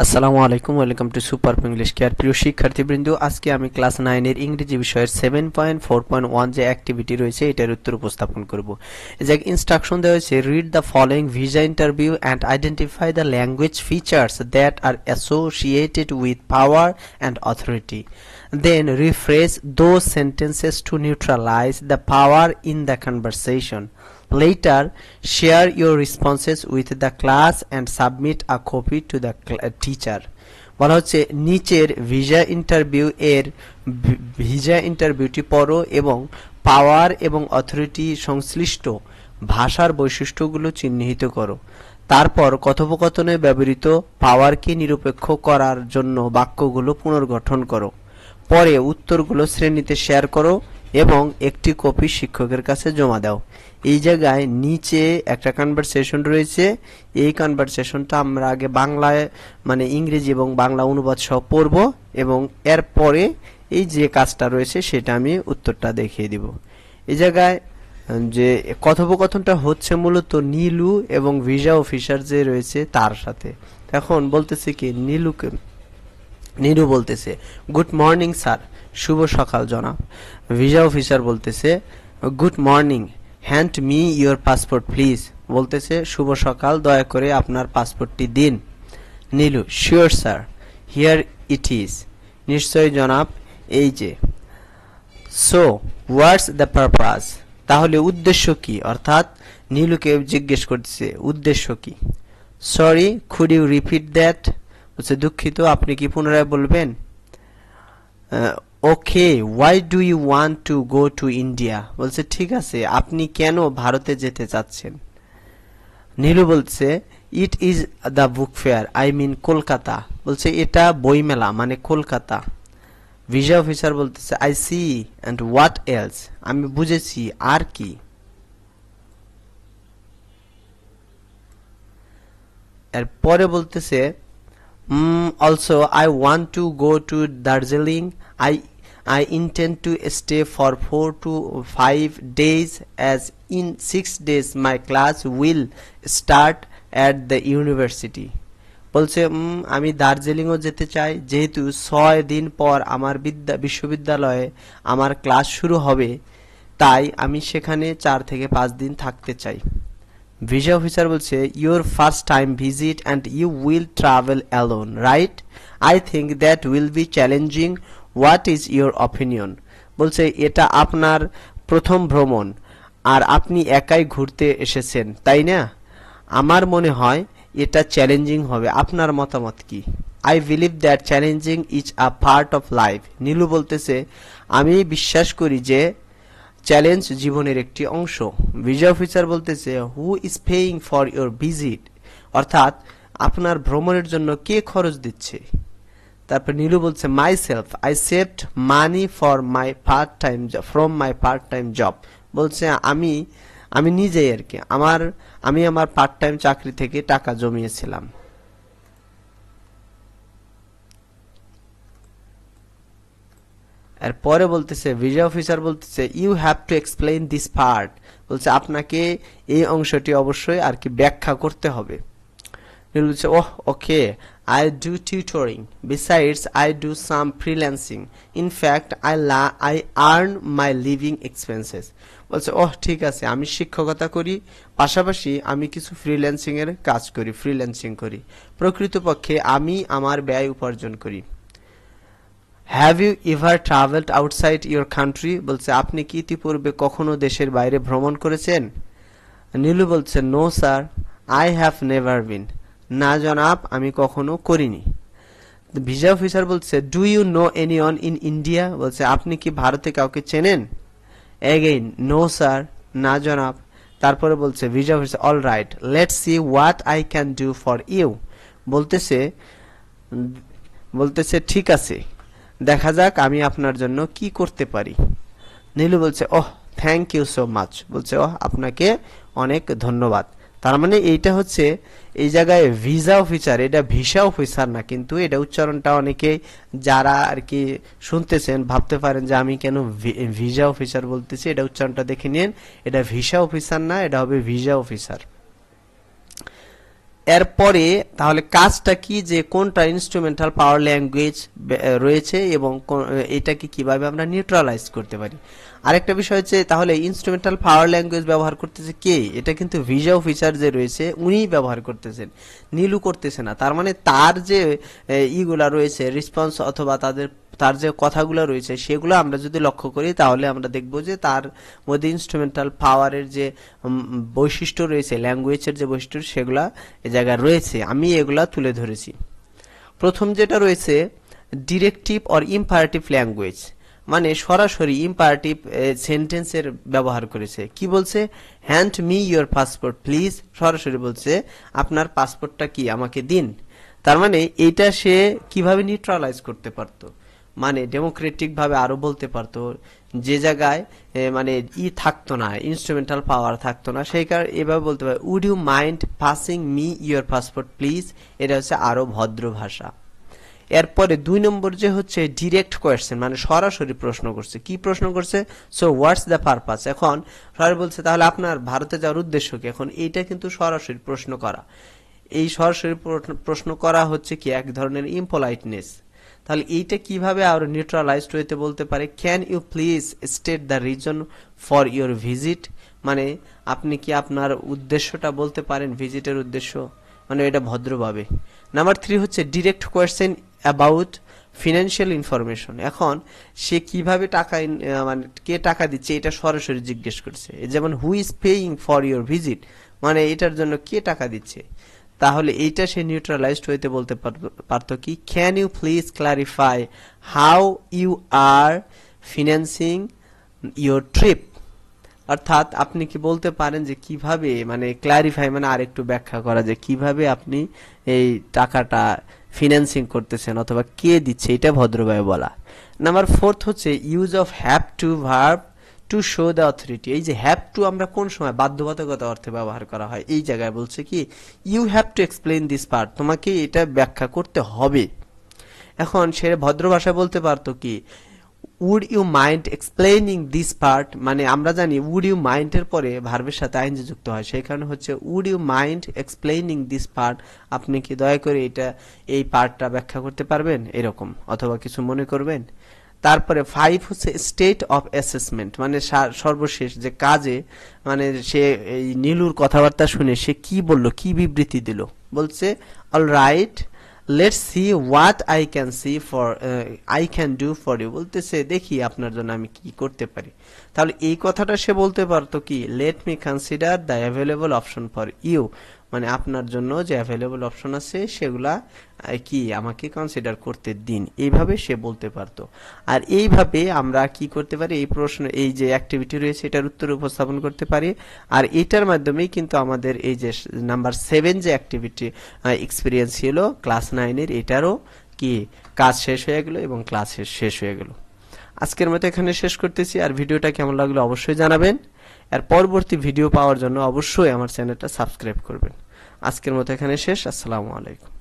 আসসালামু আলাইকুম, welcome to super English care. প্রিয় শিক্ষার্থীবৃন্দ, আজকে আমি ক্লাস 9 এর ইংরেজি বিষয়ের 7.4.1 যে অ্যাক্টিভিটি রয়েছে এটার উত্তর উপস্থাপন করব। এই যে ইনস্ট্রাকশন দেওয়া হয়েছে, read the following visa interview and identify the language features that R associated with power and authority, then rephrase those sentences to neutralize the power in the conversation. Later, share your responses with the class and submit a copy to the teacher. বলা হচ্ছে নিচের visa ইন্টারভিউটি পড়ো এবং পাওয়ার এবং authority সংশ্লিষ্ট ভাষার বৈশিষ্ট্যগুলো চিহ্নিত করো। তারপর কথোপকথনে ব্যবহৃত পাওয়ারকে নিরপেক্ষ করার জন্য বাক্যগুলো পুনর্গঠন করো। পরে উত্তরগুলো শ্রেণীতে শেয়ার করো এবং একটি কপি শিক্ষকের কাছে জমা দাও। এই জায়গায় নিচে একটা কনভারসেশন রয়েছে। এই কনভারসেশনটা আমরা আগে বাংলায় মানে ইংরেজি এবং বাংলা অনুবাদ সহ পড়ব এবং এরপরে এই যে কাজটা রয়েছে সেটা আমি উত্তরটা দেখিয়ে দিব। এই জায়গায় যে কথোপকথনটা হচ্ছে মূলত নীলু এবং ভিসা অফিসার যে রয়েছে তার সাথে। এখন বলতেছে কি, নীলু বলতেছে গুড মর্নিং স্যার, শুভ সকাল জনাব। ভিসা অফিসার বলতেছে good morning, hand me your passport please. বলতেছে শুভ সকাল, দয়া করে আপনার পাসপোর্টটি দিন। Nilu sure sir, here it is. নিশ্চয় জনাব, এই যে। সো হোয়াটস দ্য পারপাস, তাহলে উদ্দেশ্য কি? অর্থাৎ নীলুকে জিজ্ঞেস করতেছে উদ্দেশ্য কি। Sorry, could you repeat that, বলছে দুঃখিত, আপনি কি পুনরায় বলবেন? Okay, why do you want to go to India, বলছে ঠিক আছে, আপনি কেন ভারতে যেতে চাচ্ছেন? নীলু বলছে it is the book fair, I mean Kolkata, বলছে এটা বইমেলা মানে কলকাতা। ভিসা অফিসার বলতেছে I see and what else, আমি বুঝেছি, আর কি? এরপরে বলতেছে also I want to go to Darjeeling. I intend to stay for 4 to 5 days, as in 6 days my class will start at the university. বলছে আমি দার্জিলিংও যেতে চাই, যেহেতু 6 দিন পর আমার বিশ্ববিদ্যালয়ে আমার ক্লাস শুরু হবে, তাই আমি সেখানে 4 থেকে 5 দিন থাকতে চাই। ভিসা অফিসার বলছে your first time visit and you will travel alone, right? I think that will be challenging, what is your opinion? বলছে এটা আপনার প্রথম ভ্রমণ আর আপনি একাই ঘুরতে এসেছেন, তাই না? আমার মনে হয় এটা চ্যালেঞ্জিং হবে, আপনার মতামত কি? I believe that challenging is a part of life. Nilu বলতেছে আমি বিশ্বাস করি যে চ্যালেঞ্জ জীবনের একটি অংশ। ভিসা অফিসার বলতেছে who is paying for your visit, অর্থাৎ আপনার ভ্রমণের জন্য কে খরচ দিচ্ছে? তারপর নীলু বলছে my self, I saved money for my part time from my part time job, বলছে আমি নিজেই আর কি আমি আমার পার্ট টাইম চাকরি থেকে টাকা জমিয়েছিলাম। এরপরে বলতেছে ভিসা অফিসার বলতেছে you have to explain this part, বলছে আপনাকে এই অংশটি অবশ্যই আর কি ব্যাখ্যা করতে হবে। নীলু বলছে oh okay, I do tutoring, besides I do some freelancing, in fact I earn my living expenses, বলছে ওহ ঠিক আছে, আমি শিক্ষকতা করি, পাশাপাশি আমি কিছু ফ্রিল্যান্সিং এর কাজ করি, ফ্রিল্যান্সিং করি, প্রকৃতপক্ষে আমি আমার ব্যয় উপার্জন করি। Have you ever travelled outside your country, বলছে আপনি কি ইতিপূর্বে কখনো দেশের বাইরে ভ্রমণ করেছেন? নীলু বলছে no sir, I have never been, না জনাব, আমি কখনো করিনি। ভিসা অফিসার বলছে do you know anyone in India, বলছে আপনি কি ভারতে কাউকে চেনেন? এগেইন নো স্যার, না জনাব। তারপরে বলছে visa officer all right, let's see what I can do for you, বলতেছে ঠিক আছে, দেখা যাক আমি আপনার জন্য কি করতে পারি। নীলু বলছে oh thank you so much, বলছে ওহ আপনাকে অনেক ধন্যবাদ। তার মানে এইটা হচ্ছে এই জায়গায় ভিসা অফিসার, এটা ভিসা অফিসার না, কিন্তু এটা উচ্চারণটা অনেকে যারা আর কি শুনতেছেন ভাবতে পারেন যে আমি কেন ভিসা অফিসার বলতেছি, এটা উচ্চারণটা দেখে নিন, এটা ভিসা অফিসার না, এটা হবে ভিসা অফিসার। এরপরে তাহলে কাজটা কি, যে কোনটা ইনস্ট্রুমেন্টাল পাওয়ার ল্যাঙ্গুয়েজ রয়েছে এবং এটাকে কিভাবে আমরা নিউট্রালাইজ করতে পারি। আরেকটা বিষয় হচ্ছে তাহলে ইনস্ট্রুমেন্টাল পাওয়ার ল্যাঙ্গুয়েজ ব্যবহার করতেছে কে, এটা কিন্তু ভিসা অফিসার যে রয়েছে উনিই ব্যবহার করতেছেন, নীলু করতেছে না। তার মানে তার যে ইগুলা রয়েছে রেসপন্স অথবা তার যে কথাগুলো রয়েছে সেগুলো আমরা যদি লক্ষ্য করি তাহলে আমরা দেখব যে তার মধ্যে ইনস্ট্রুমেন্টাল পাওয়ারের যে বৈশিষ্ট্য রয়েছে, ল্যাঙ্গুয়েজের যে বৈশিষ্ট্য সেগুলা এ জায়গায় রয়েছে, আমি এগুলা তুলে ধরেছি। প্রথম যেটা রয়েছে ডিরেক্টিভ অর ইম্পারেটিভ ল্যাঙ্গুয়েজ, মানে সরাসরি ইম্পারেটিভ সেন্টেন্সের ব্যবহার করেছে। কি বলছে, hand me your passport please, সরাসরি বলছে আপনার পাসপোর্টটা কি আমাকে দিন। তার মানে এইটা সে কিভাবে নিউট্রালাইজ করতে পারতো, মানে ডেমোক্রেটিক ভাবে আরো বলতে পারতো, যে জায়গায় মানে থাকতো না, ইনস্ট্রুমেন্টাল পাওয়ার থাকতো না, সেই কারণে এভাবে বলতে পারে would you mind passing me your passport please, এটা হচ্ছে আরো ভদ্র ভাষা। এরপরে 2 নম্বর যে হচ্ছে ডিরেক্ট কোয়েশ্চেন, মানে সরাসরি প্রশ্ন করছে। কি প্রশ্ন করছে, সো হোয়াটস দ্য পারপাস, এখন সরাসরি বলছে তাহলে আপনার ভারতে যাওয়ার উদ্দেশ্য কি। এখন এইটা কিন্তু সরাসরি প্রশ্ন করা, এই সরাসরি প্রশ্ন করা হচ্ছে কি এক ধরনের ইম্পোলাইটনেস। তাহলে এইটা কিভাবে আর নিউট্রালাইজড হইতে বলতে পারে, can you please state the reason for your visit, মানে আপনি কি আপনার উদ্দেশ্যটা বলতে পারেন, ভিজিটের উদ্দেশ্য, মানে এটা ভদ্রভাবে। নাম্বার 3 হচ্ছে direct question about financial information, এখন সে কিভাবে টাকা মানে কে টাকা দিচ্ছে এটা সরাসরি জিজ্ঞেস করছে। যেমন who is paying for your visit, মানে এটার জন্য কে টাকা দিচ্ছে। তাহলে এইটা সে নিউট্রালাইজড হইতে বলতে পারতো কি, can you please clarify how you are financing your trip, অর্থাৎ আপনি কি বলতে পারেন যে কিভাবে, মানে ক্লারিফাই মানে আরেকটু ব্যাখ্যা করা, যে কিভাবে আপনি এই টাকাটা ফিন্যান্সিং করতেছেন অথবা কে দিচ্ছে, এটা ভদ্রভাবে বলা। নাম্বার 4 হচ্ছে use of have to verb to show the authority, এই যে হ্যাভ টু আমরা কোন সময় বাধ্যবাধকতা অর্থে ব্যবহার করা হয়, এই জায়গায় বলছে কি you have to explain this part, তোমাকে এটা ব্যাখ্যা করতে হবে। এখন সে ভদ্র ভাষায় বলতে পারতো কি would you mind explaining this part, মানে আমরা জানি উড ইউ মাইন্ড এর পরে ভার্বের সাথে আইএনজি যুক্ত হয়, সেই কারণে হচ্ছে would you mind explaining this part, আপনি কি দয়া করে এই পার্টটা ব্যাখ্যা করতে পারবেন, এরকম অথবা কিছু মনে করবেন। তারপরে 5 হচ্ছে স্টেট অফ অ্যাসেসমেন্ট, মানে সর্বশেষ যে কাজে, মানে সে এই নীলুর কথাবার্তা শুনে সে কি বলল, কি বিবৃতি দিল, বলছে all right let's see what I can do for you, বলতেছে দেখি আপনার জন্য আমি কি করতে পারি। তাহলে এই কথাটা সে বলতে পারতো কি let me consider the available option for you, মানে আপনার জন্য যে অ্যাভেলেবল অপশন আছে সেগুলা কি আমাকে কনসিডার করতে দিন, এইভাবে সে বলতে পারতো। আর এইভাবে আমরা কি করতে পারি, এই প্রশ্ন এই যে অ্যাক্টিভিটি রয়েছে এটার উত্তর উপস্থাপন করতে পারি। আর এটার মাধ্যমেই কিন্তু আমাদের এই যে নাম্বার 7 যে অ্যাক্টিভিটি এক্সপিরিয়েন্স ছিল ক্লাস 9-এর, এটারও কি কাজ শেষ হয়ে গেল এবং ক্লাস শেষ হয়ে গেল। আজকের মতো এখানে শেষ করতেছি, আর ভিডিওটা কেমন লাগলো অবশ্যই জানাবেন। আর পরবর্তী ভিডিও পাওয়ার জন্য অবশ্যই আমার চ্যানেলটা সাবস্ক্রাইব করবেন। আজকের মতো এখানে শেষ, আসসালামু আলাইকুম।